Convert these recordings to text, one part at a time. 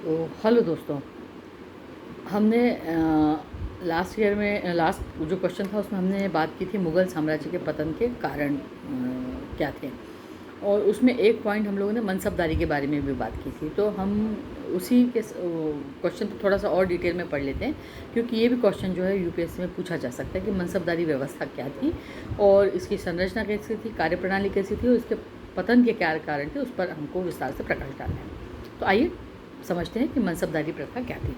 तो हेलो दोस्तों। हमने लास्ट जो क्वेश्चन था उसमें हमने बात की थी मुग़ल साम्राज्य के पतन के कारण क्या थे, और उसमें एक पॉइंट हम लोगों ने मनसबदारी के बारे में भी बात की थी। तो हम उसी के क्वेश्चन को थोड़ा सा और डिटेल में पढ़ लेते हैं, क्योंकि ये भी क्वेश्चन जो है यूपीएससी में पूछा जा सकता है कि मनसबदारी व्यवस्था क्या थी और इसकी संरचना कैसी थी, कार्यप्रणाली कैसी थी और इसके पतन के क्या कारण थे, उस पर हमको विस्तार से प्रकाश डालना है। तो आइए समझते हैं कि मनसबदारी प्रथा क्या थी।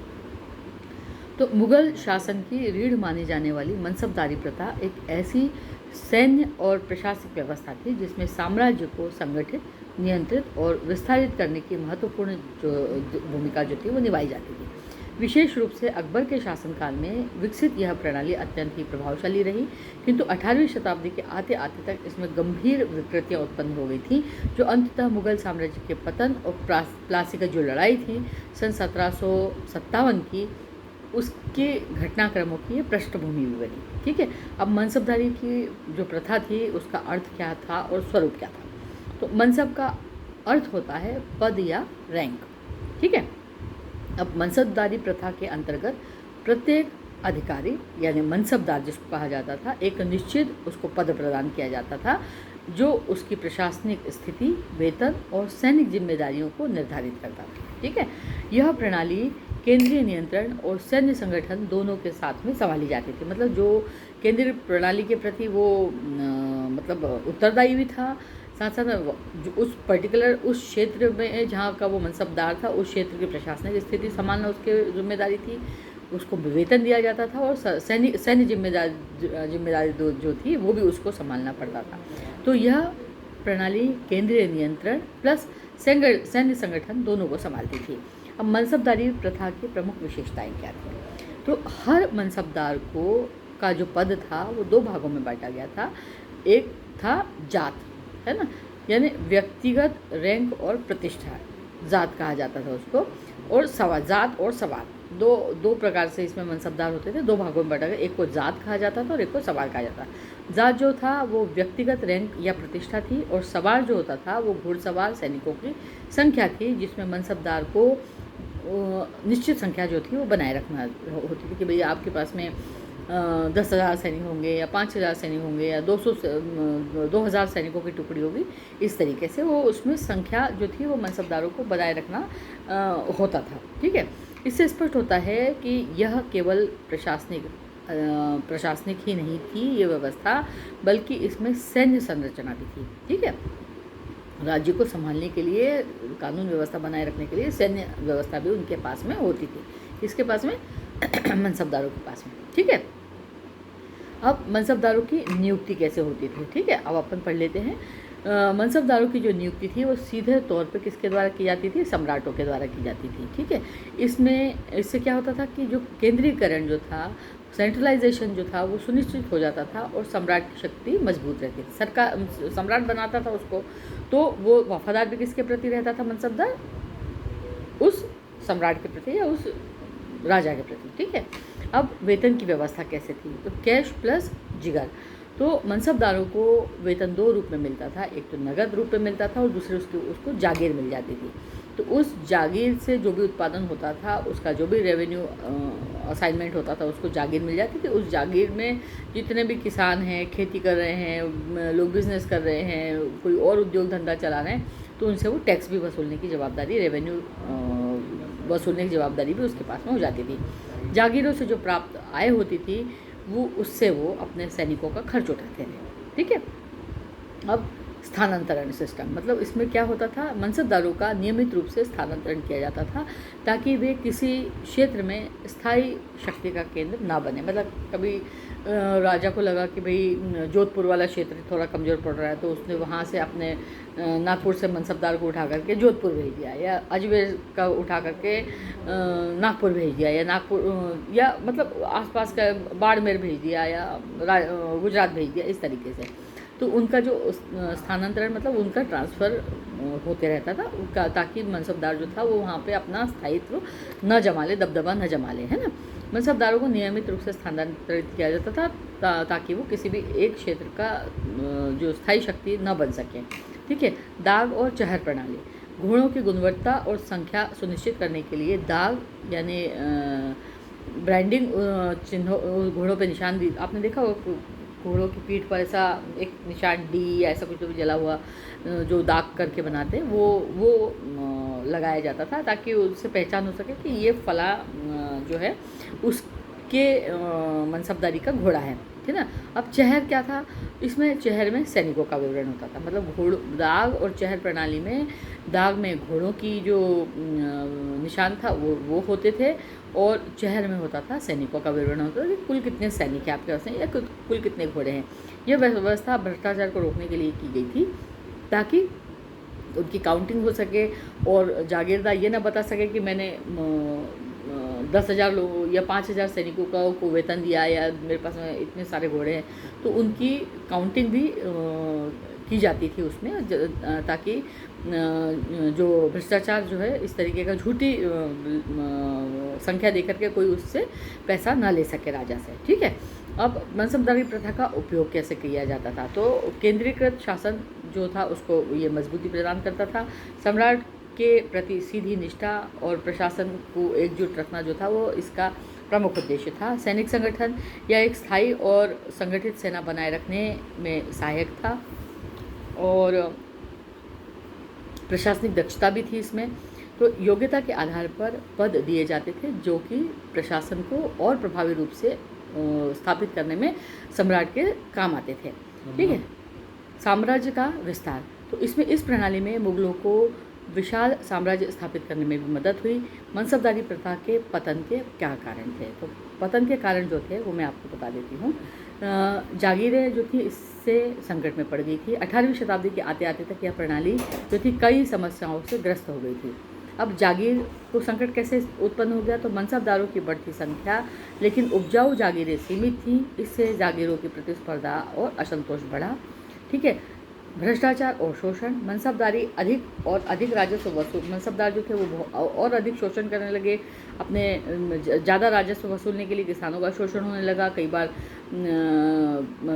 तो मुग़ल शासन की रीढ़ मानी जाने वाली मनसबदारी प्रथा एक ऐसी सैन्य और प्रशासनिक व्यवस्था थी जिसमें साम्राज्य को संगठित, नियंत्रित और विस्तारित करने की महत्वपूर्ण भूमिका जो थी वो निभाई जाती थी। विशेष रूप से अकबर के शासनकाल में विकसित यह प्रणाली अत्यंत ही प्रभावशाली रही, किंतु 18वीं शताब्दी के आते आते तक इसमें गंभीर विकृतियाँ उत्पन्न हो गई थी, जो अंततः मुग़ल साम्राज्य के पतन और प्लासी की जो लड़ाई थी सन 1757 की, उसके घटनाक्रमों की ये पृष्ठभूमि भी बनी। ठीक है, अब मनसबदारी की जो प्रथा थी उसका अर्थ क्या था और स्वरूप क्या था। तो मनसब का अर्थ होता है पद या रैंक। ठीक है, अब मनसबदारी प्रथा के अंतर्गत प्रत्येक अधिकारी यानी मनसबदार जिसको कहा जाता था, एक निश्चित उसको पद प्रदान किया जाता था जो उसकी प्रशासनिक स्थिति, वेतन और सैनिक जिम्मेदारियों को निर्धारित करता था। ठीक है, यह प्रणाली केंद्रीय नियंत्रण और सैन्य संगठन दोनों के साथ में संभाली जाती थी। मतलब जो केंद्रीय प्रणाली के प्रति वो मतलब उत्तरदायी भी था, साथ साथ जो उस पर्टिकुलर उस क्षेत्र में जहाँ का वो मनसबदार था, उस क्षेत्र की प्रशासनिक स्थिति संभालना उसकी जिम्मेदारी थी, उसको वेतन दिया जाता था और सैन्य जिम्मेदारी जो थी वो भी उसको संभालना पड़ता था। तो यह प्रणाली केंद्रीय नियंत्रण प्लस सैन्य संगठन दोनों को संभालती थी। अब मनसबदारी प्रथा की प्रमुख विशेषताएं क्या थी। तो हर मनसबदार का जो पद था वो दो भागों में बांटा गया था। एक था जात, है ना, यानी व्यक्तिगत रैंक और प्रतिष्ठा, जात कहा जाता था उसको, और सवाल, जात और सवाल, दो प्रकार से इसमें मनसबदार होते थे। दो भागों में बांटा गया, एक को जात कहा जाता था और एक को सवाल कहा जाता था। जात जो था वो व्यक्तिगत रैंक या प्रतिष्ठा थी, और सवाल जो होता था वो घुड़सवार सैनिकों की संख्या थी, जिसमें मनसबदार को निश्चित संख्या जो थी वो बनाए रखना होती थी कि भई आपके पास में 10,000 सैनिक होंगे या 5,000 सैनिक होंगे या 2,000 सैनिकों की टुकड़ी होगी। इस तरीके से वो उसमें संख्या जो थी वो मनसबदारों को बनाए रखना होता था। ठीक है, इससे स्पष्ट होता है कि यह केवल प्रशासनिक ही नहीं थी ये व्यवस्था, बल्कि इसमें सैन्य संरचना भी थी। ठीक है, राज्य को संभालने के लिए, कानून व्यवस्था बनाए रखने के लिए सैन्य व्यवस्था भी उनके पास में होती थी। किसके पास में? मनसबदारों के पास में। ठीक है, अब मनसबदारों की नियुक्ति कैसे होती थी। ठीक है, अब अपन पढ़ लेते हैं। मनसबदारों की जो नियुक्ति थी वो सीधे तौर पे किसके द्वारा की जाती थी? सम्राटों के द्वारा की जाती थी। ठीक है, इससे क्या होता था कि जो केंद्रीकरण जो था, सेंट्रलाइजेशन जो था वो सुनिश्चित हो जाता था और सम्राट की शक्ति मजबूत रहती थी। सरकार सम्राट बनाता था उसको, तो वो वफादार भी किसके प्रति रहता था? मनसबदार उस सम्राट के प्रति या उस राजा के प्रति। ठीक है, अब वेतन की व्यवस्था कैसे थी? तो कैश प्लस जिगर। तो मनसबदारों को वेतन दो रूप में मिलता था, एक तो नगद रूप में मिलता था और दूसरे उसको जागीर मिल जाती थी। तो उस जागीर से जो भी उत्पादन होता था, उसका जो भी रेवेन्यू असाइनमेंट होता था, उसको जागीर मिल जाती थी। उस जागीर में जितने भी किसान हैं, खेती कर रहे हैं, लोग बिजनेस कर रहे हैं, कोई और उद्योग धंधा चला रहे हैं, तो उनसे वो टैक्स भी वसूलने की जवाबदारी, रेवेन्यू वसूलने की जवाबदारी भी उसके पास में हो जाती थी। जागीरों से जो प्राप्त आय होती थी उससे वो अपने सैनिकों का खर्च उठाते थे। ठीक है, अब स्थानांतरण सिस्टम, मतलब इसमें क्या होता था? मनसबदारों का नियमित रूप से स्थानांतरण किया जाता था ताकि वे किसी क्षेत्र में स्थायी शक्ति का केंद्र ना बने। मतलब कभी राजा को लगा कि भाई जोधपुर वाला क्षेत्र थोड़ा कमज़ोर पड़ रहा है, तो उसने वहाँ से अपने नागपुर से मनसबदार को उठा करके जोधपुर भेज दिया, या अजमेर का उठा करके नागपुर भेज दिया, या या मतलब आसपास का बाड़मेर भेज दिया, या गुजरात भेज दिया, इस तरीके से। तो उनका जो स्थानांतरण, मतलब उनका ट्रांसफ़र होते रहता था ताकि मनसबदार जो था वो वहाँ पे अपना स्थायित्व न जमा ले, दबदबा न जमा ले, है ना। मनसबदारों को नियमित रूप से स्थानांतरित किया जाता था ताकि वो किसी भी एक क्षेत्र का जो स्थायी शक्ति न बन सके। ठीक है, दाग और चहर प्रणाली। घोड़ों की गुणवत्ता और संख्या सुनिश्चित करने के लिए दाग यानी ब्रांडिंग चिन्हों घोड़ों पे निशान दी। आपने देखा होगा घोड़ों की पीठ पर ऐसा एक निशान डी या ऐसा कुछ भी जला हुआ जो दाग करके बनाते हैं, वो लगाया जाता था ताकि उससे पहचान हो सके कि ये फला जो है उसके मनसबदारी का घोड़ा है, ठीक है ना। अब चहर क्या था, इसमें चहर में सैनिकों का विवरण होता था, मतलब घोड़ दाग और चहर प्रणाली में दाग में घोड़ों की जो निशान था वो होते थे, और चहर में होता था सैनिकों का विवरण होता था कि कुल कितने सैनिक हैं आपके पास में या कुल कितने घोड़े हैं। यह व्यवस्था भ्रष्टाचार को रोकने के लिए की गई थी ताकि उनकी काउंटिंग हो सके और जागीरदार ये ना बता सके कि मैंने 10,000 लोगों या 5,000 सैनिकों को वेतन दिया या मेरे पास में इतने सारे घोड़े हैं, तो उनकी काउंटिंग भी की जाती थी उसमें, ताकि जो भ्रष्टाचार जो है इस तरीके का झूठी संख्या देकर के कोई उससे पैसा ना ले सके राजा से, ठीक है। अब मनसबदारी प्रथा का उपयोग कैसे किया जाता था, तो केंद्रीकृत शासन जो था उसको ये मजबूती प्रदान करता था। सम्राट के प्रति सीधी निष्ठा और प्रशासन को एकजुट रखना जो था वो इसका प्रमुख उद्देश्य था। सैनिक संगठन या एक स्थायी और संगठित सेना बनाए रखने में सहायक था, और प्रशासनिक दक्षता भी थी इसमें। तो योग्यता के आधार पर पद दिए जाते थे जो कि प्रशासन को और प्रभावी रूप से स्थापित करने में सम्राट के काम आते थे, ठीक है। साम्राज्य का विस्तार, तो इसमें इस प्रणाली में मुगलों को विशाल साम्राज्य स्थापित करने में भी मदद हुई। मनसबदारी प्रथा के पतन के क्या कारण थे, तो पतन के कारण जो थे वो मैं आपको बता देती हूँ। जागीरें जो थी इससे संकट में पड़ गई थी। 18वीं शताब्दी के आते आते तक यह प्रणाली जो थी कई समस्याओं से ग्रस्त हो गई थी। अब जागीर को संकट कैसे उत्पन्न हो गया, तो मनसबदारों की बढ़ती संख्या लेकिन उपजाऊ जागीरें सीमित थीं, इससे जागीरों की प्रतिस्पर्धा और असंतोष बढ़ा, ठीक है। भ्रष्टाचार और शोषण, मनसबदारी अधिक और अधिक राजस्व वसूल, मनसबदार जो थे वो और अधिक शोषण करने लगे, अपने ज़्यादा राजस्व वसूलने के लिए किसानों का शोषण होने लगा। कई बार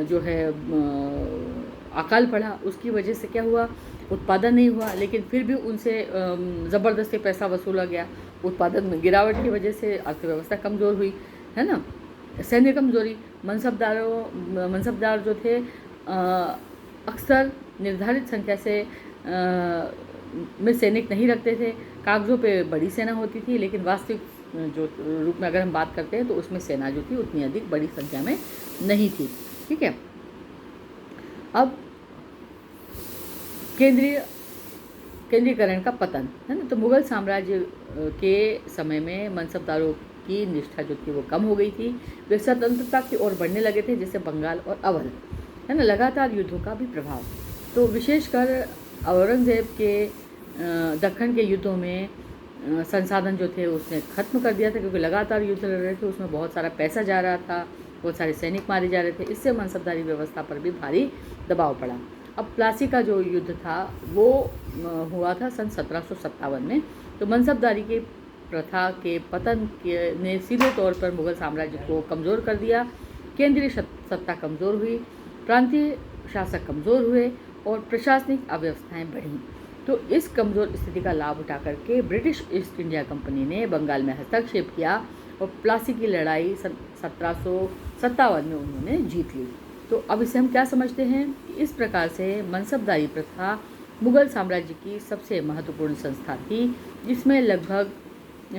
जो है अकाल पड़ा, उसकी वजह से क्या हुआ, उत्पादन नहीं हुआ, लेकिन फिर भी उनसे ज़बरदस्ती पैसा वसूला गया। उत्पादन में गिरावट की वजह से अर्थव्यवस्था कमज़ोर हुई, है ना। सैन्य कमजोरी, मनसबदार जो थे अक्सर निर्धारित संख्या से में सैनिक नहीं रखते थे। कागज़ों पे बड़ी सेना होती थी, लेकिन वास्तविक जो रूप में अगर हम बात करते हैं तो उसमें सेना जो थी उतनी अधिक बड़ी संख्या में नहीं थी, ठीक है। अब केंद्रीकरण का पतन, है ना। तो मुगल साम्राज्य के समय में मनसबदारों की निष्ठा जो थी वो कम हो गई थी। वे स्वतंत्रता की ओर बढ़ने लगे थे, जैसे बंगाल और अवध, है ना। लगातार युद्धों का भी प्रभाव, तो विशेषकर औरंगज़ेब के दक्कन के युद्धों में संसाधन जो थे उसने ख़त्म कर दिया था, क्योंकि लगातार युद्ध लड़ रहे थे, उसमें बहुत सारा पैसा जा रहा था, बहुत सारे सैनिक मारे जा रहे थे। इससे मनसबदारी व्यवस्था पर भी भारी दबाव पड़ा। अब प्लासी का जो युद्ध था वो हुआ था सन 1757 में। तो मनसबदारी के प्रथा के पतन ने सीधे तौर पर मुगल साम्राज्य को कमज़ोर कर दिया। केंद्रीय सत्ता कमज़ोर हुई, प्रांतीय शासक कमज़ोर हुए और प्रशासनिक अव्यवस्थाएं बढ़ीं। तो इस कमज़ोर स्थिति का लाभ उठा करके ब्रिटिश ईस्ट इंडिया कंपनी ने बंगाल में हस्तक्षेप किया और प्लासी की लड़ाई 1757 में उन्होंने जीत ली। तो अब इसे हम क्या समझते हैं कि इस प्रकार से मनसबदारी प्रथा मुगल साम्राज्य की सबसे महत्वपूर्ण संस्था थी,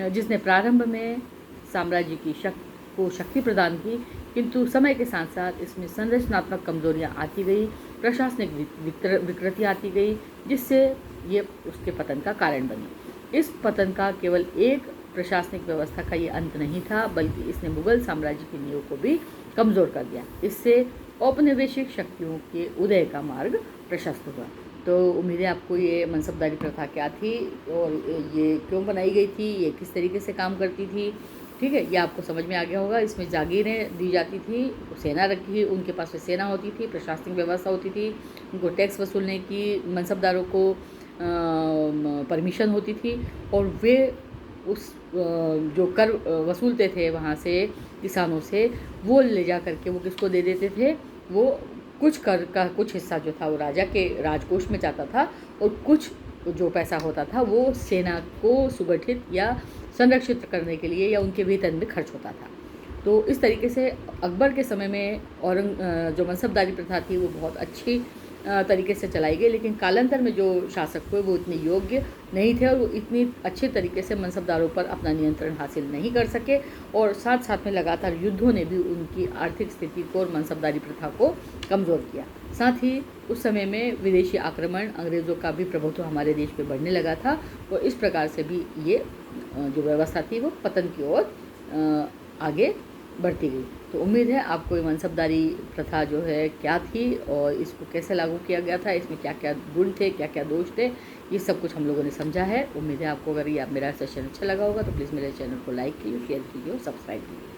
जिसने प्रारंभ में साम्राज्य की शक्ति प्रदान की, किंतु समय के साथ साथ इसमें संरचनात्मक कमजोरियां आती गई, प्रशासनिक विकृति आती गई, जिससे ये उसके पतन का कारण बनी। इस पतन का केवल एक प्रशासनिक व्यवस्था का ये अंत नहीं था, बल्कि इसने मुगल साम्राज्य की नींव को भी कमज़ोर कर दिया। इससे औपनिवेशिक शक्तियों के उदय का मार्ग प्रशस्त हुआ। तो उम्मीद है आपको ये मनसबदारी प्रथा क्या थी और ये क्यों बनाई गई थी, ये किस तरीके से काम करती थी, ठीक है, ये आपको समझ में आ गया होगा। इसमें जागीरें दी जाती थी, सेना रखी, उनके पास में सेना होती थी, प्रशासनिक व्यवस्था होती थी, उनको टैक्स वसूलने की मनसबदारों को परमिशन होती थी, और वे उस जो कर वसूलते थे वहाँ से किसानों से, वो ले जा करके वो किसको दे देते थे, वो कुछ कर का कुछ हिस्सा जो था वो राजा के राजकोष में जाता था और कुछ जो पैसा होता था वो सेना को सुगठित या संरक्षित करने के लिए या उनके वेतन में खर्च होता था। तो इस तरीके से अकबर के समय में जो मनसबदारी प्रथा थी वो बहुत अच्छी तरीके से चलाई गई, लेकिन कालांतर में जो शासक हुए वो इतने योग्य नहीं थे और वो इतनी अच्छे तरीके से मनसबदारों पर अपना नियंत्रण हासिल नहीं कर सके, और साथ साथ में लगातार युद्धों ने भी उनकी आर्थिक स्थिति को और मनसबदारी प्रथा को कमज़ोर किया। साथ ही उस समय में विदेशी आक्रमण, अंग्रेज़ों का भी प्रभुत्व हमारे देश पे बढ़ने लगा था, और इस प्रकार से भी ये जो व्यवस्था थी वो पतन की ओर आगे बढ़ती गई। तो उम्मीद है आपको ये मनसबदारी प्रथा जो है क्या थी और इसको कैसे लागू किया गया था, इसमें क्या क्या गुण थे, क्या क्या दोष थे, ये सब कुछ हम लोगों ने समझा है। उम्मीद है आपको अगर ये मेरा सेशन अच्छा लगा होगा तो प्लीज़ मेरे चैनल को लाइक कीजिए, शेयर कीजिए और सब्सक्राइब कीजिए।